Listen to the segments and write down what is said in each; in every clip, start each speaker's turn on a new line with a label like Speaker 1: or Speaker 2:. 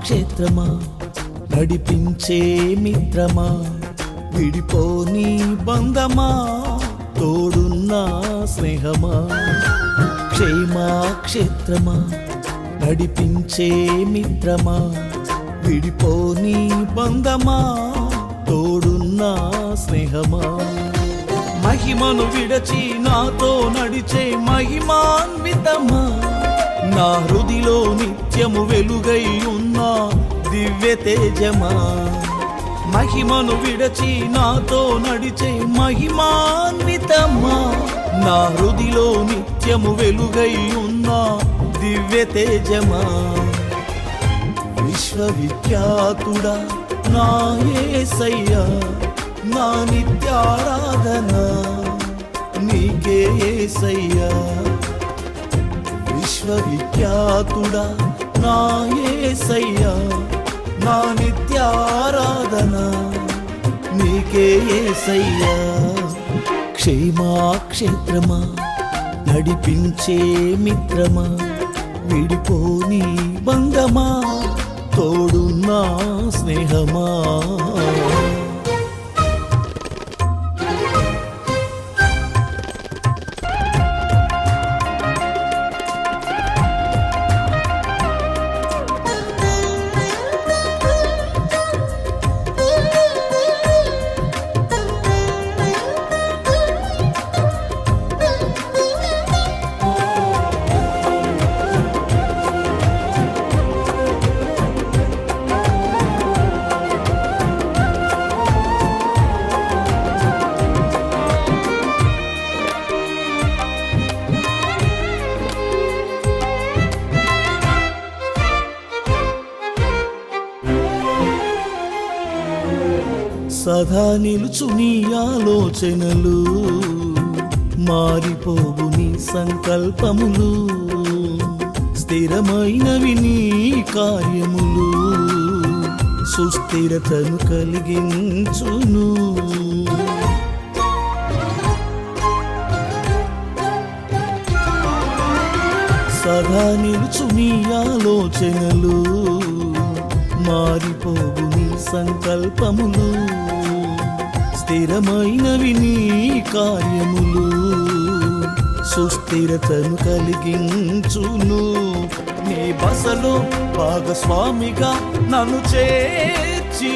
Speaker 1: క్షేమా నడిపించే మిత్రమా, విడిపోని బంధమా, తోడున్న స్నేహమా. క్షేమా నడిపించే మిత్రమా, విడిపోని బంధమా, తోడున్న స్నేహమా. మహిమను విడచి నాతో నడిచే మహిమాన్వితమా, నా హృదిలో నిత్యము వెలుగై ఉన్న దివ్య తేజమా. మహిమను విడచి నాతో నడిచే మహిమాన్వితమా, నా హృదిలో నిత్యము వెలుగై ఉన్న దివ్య తేజమా. విశ్వవిఖ్యాతుడా నా యేసయ్యా, నా నిత్యారాధన నీకే యేసయ్యా. విశ్వవిఖ్యాతుడా నా యేసయ్యా, నా నిత్యారాధన నీకే యేసయ్యా. క్షేమా నడిపించే మిత్రమా, విడిపోని బంధమా, తోడున్న స్నేహమా. సదా నిలుచు నీ ఆలోచనలు, మారిపోవు నీ సంకల్పములు, స్థిరమైనవి నీ కార్యములు, సుస్థిరతను కలిగించును. సదా నిలుచు నీ ఆలోచనలు, మారిపోవు నీ సంకల్పములు, స్థిరమైనవి నీ కార్యములు, సుస్థిరతను కలిగించును. నీ బసలో భాగస్వామిగా నన్ను చేర్చి,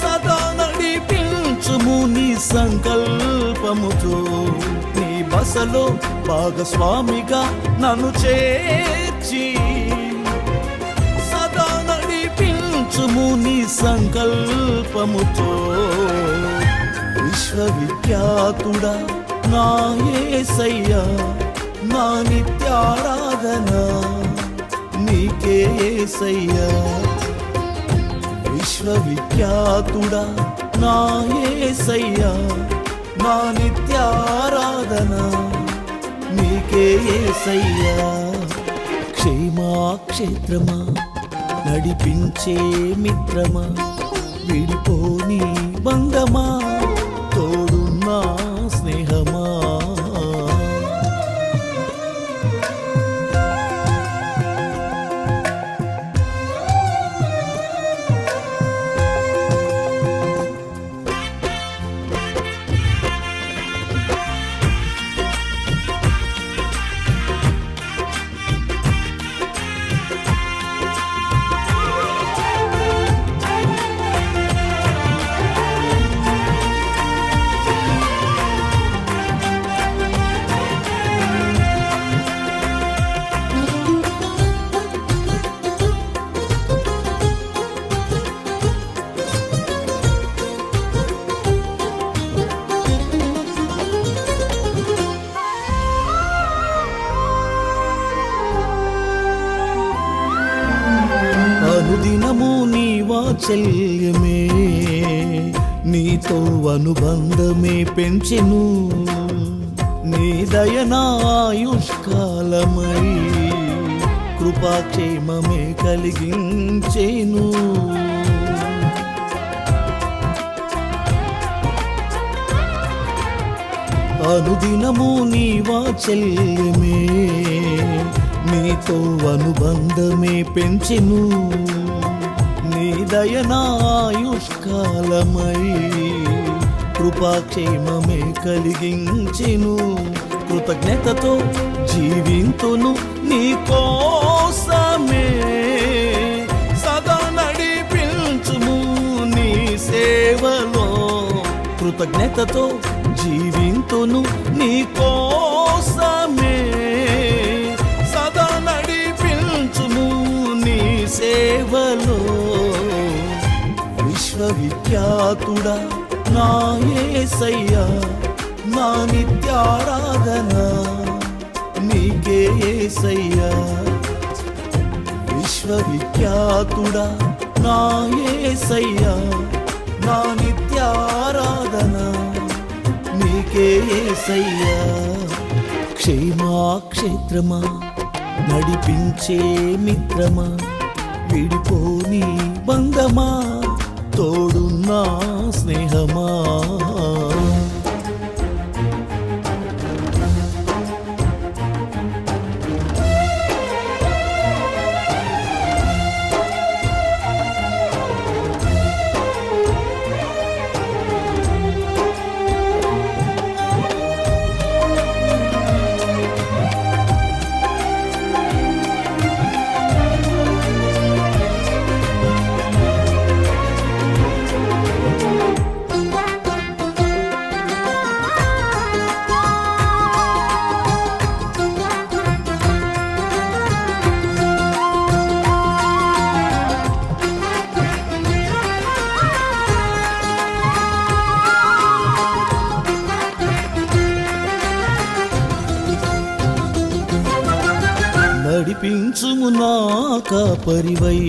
Speaker 1: సదా నడిపించుము నీ సంకల్పముతో. నీ బసలో భాగస్వామిగా నన్ను చేర్చి, నడిపించుము నీ సంకల్పముతో. విశ్వవిఖ్యాతుడా నా యేసయ్యా, నా నిత్యారాధన నీకే యేసయ్యా. విశ్వవిఖ్యాతుడా నా యేసయ్యా, నా నిత్యారాధన నీకే యేసయ్యా. క్షేమా నడిపించే మిత్రమా, విడిపోని బంధమా, తోడున్న స్నేహమా. అనుదినము నీ వాత్సల్యమే నీతో అనుబంధమే పెంచెను. నీ దయనాయుష్కాలమై కృపాక్షేమమే కలిగించెను. అనుదినము నీ వాత్సల్యమే నీతో అనుబంధమే పెంచెను, నీ దయనాయుష్కాలమై కృపాక్షేమమే కలిగించెను. కృతజ్ఞతతో జీవింతును నీ కోసమే, సదా నడిపించుము నీ సేవలో. కృతజ్ఞతతో జీవింతును నీ కోసమే, సదా నడిపించుము నీ సేవలో. విశ్వవిఖ్యాతుడా నా యేసయ్యా, నా నిత్యారాధన నీకే యేసయ్యా. విశ్వవిఖ్యాతుడా నా యేసయ్యా, నా నిత్యారాధన నీకే యేసయ్యా. క్షేమాక్షేత్రమా, నడిపించే మిత్రమా, విడిపోని బంధమా, తోడున్నా స్నేహమా. నడిపించుము నా కాపరివై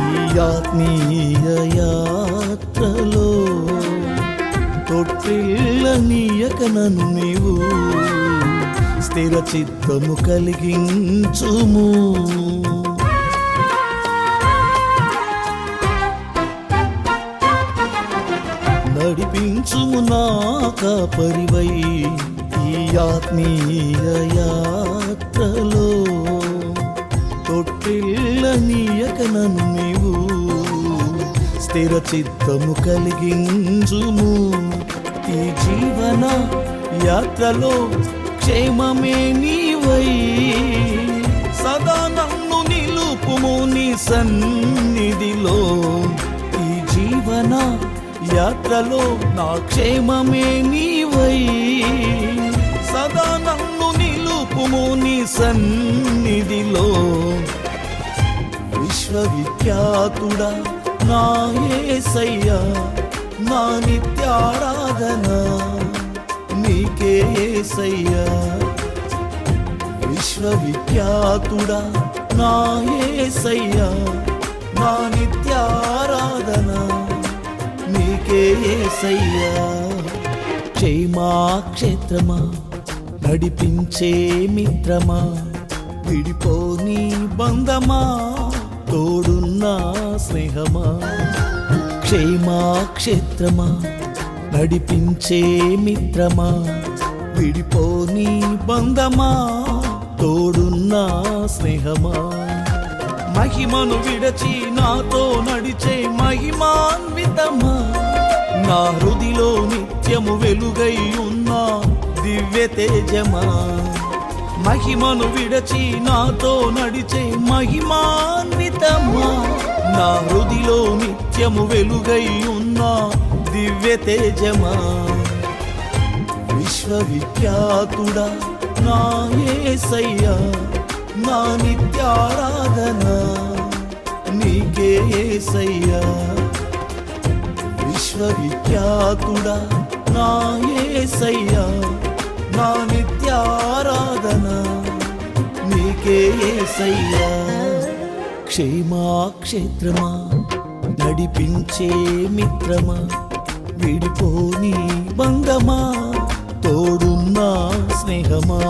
Speaker 1: ఈ ఆత్మీయ యాత్రలో, తొట్టిల్లనీయక నన్ను నీవు స్థిర చిత్తము కలిగించుము. నడిపించుము నా కాపరివై ఈ ఆత్మీయ యాత్రలో, తొట్టిల్లనీయక నన్ను నీవు స్థిర చిత్తము కలిగించుము. ఈ జీవన యాత్రలో క్షేమమే నీవై, సదా నన్ను నిలుపుము నీ సన్నిధిలో. ఈ జీవన యాత్రలో నా క్షేమమే నీవై, సదా నన్ను నిలుపుము నీ సన్నిధిలో. విశ్వవిఖ్యాతుడా నా యేసయ్యా, నా నిత్యారాధన నీకే యేసయ్యా. విశ్వవిఖ్యాతుడా నా యేసయ్యా, నా నిత్యారాధన నీకే యేసయ్యా. క్షేమాక్షేత్రమా, నడిపించే మిత్రమా, విడిపోని బంధమా, తోడున్నా స్నేహమా. క్షేమాక్షేత్రమా, నడిపించే మిత్రమా, విడిపోని బంధమా, తోడున్నా స్నేహమా. మహిమను విడచి నాతో నడిచే మహిమాన్వితమా, నా హృదిలో నిత్యము వెలుగై ఉన్న దివ్య తేజమా. మహిమను విడచి నాతో నడిచే మహిమాన్వితమా, నా హృదిలో నిత్యము వెలుగై ఉన్న దివ్య తేజమా. విశ్వవిఖ్యాతుడా నా యేసయ్యా, నా నిత్యారాధన నీకే యేసయ్యా. విశ్వవిఖ్యాతుడా నా యేసయ్యా, నా నిత్యారాధన నీకే యేసయ్యా. క్షేమాక్షేత్రమా, నడిపించే మిత్రమా, విడిపోని బంధమా, తోడున్నా స్నేహమా.